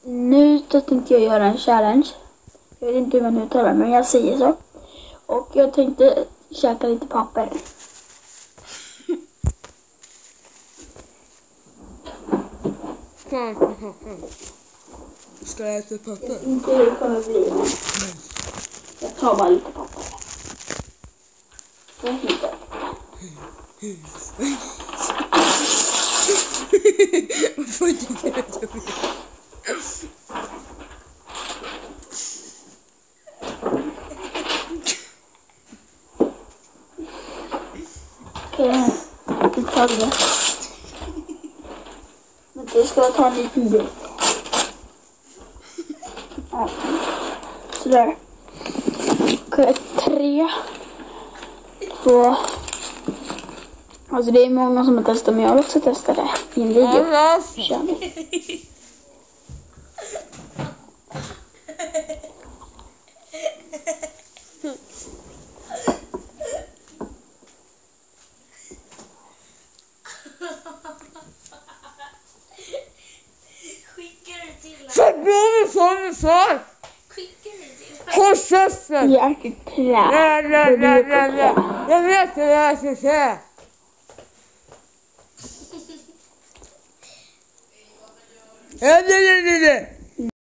Nu tänkte jag göra en challenge. Jag vet inte hur man uttalar men jag säger så. Och jag tänkte käka lite papper. Ska jag äta papper? Jag vet inte hur det kommer bli. Jag tar bara lite papper. Jag hittar. Varför inte äta mer? Okej, jag tar det. Men jag ska ta en liten bit. Ja. Sådär. Okej, 3, 2. Alltså det är många som har testat men jag har också testat det i en video. Känner. Skickar du till Så bra vi får! Skickar du till Håll käften! Jag äter trä. Nej. Jag vet hur jag ska säga. Nej.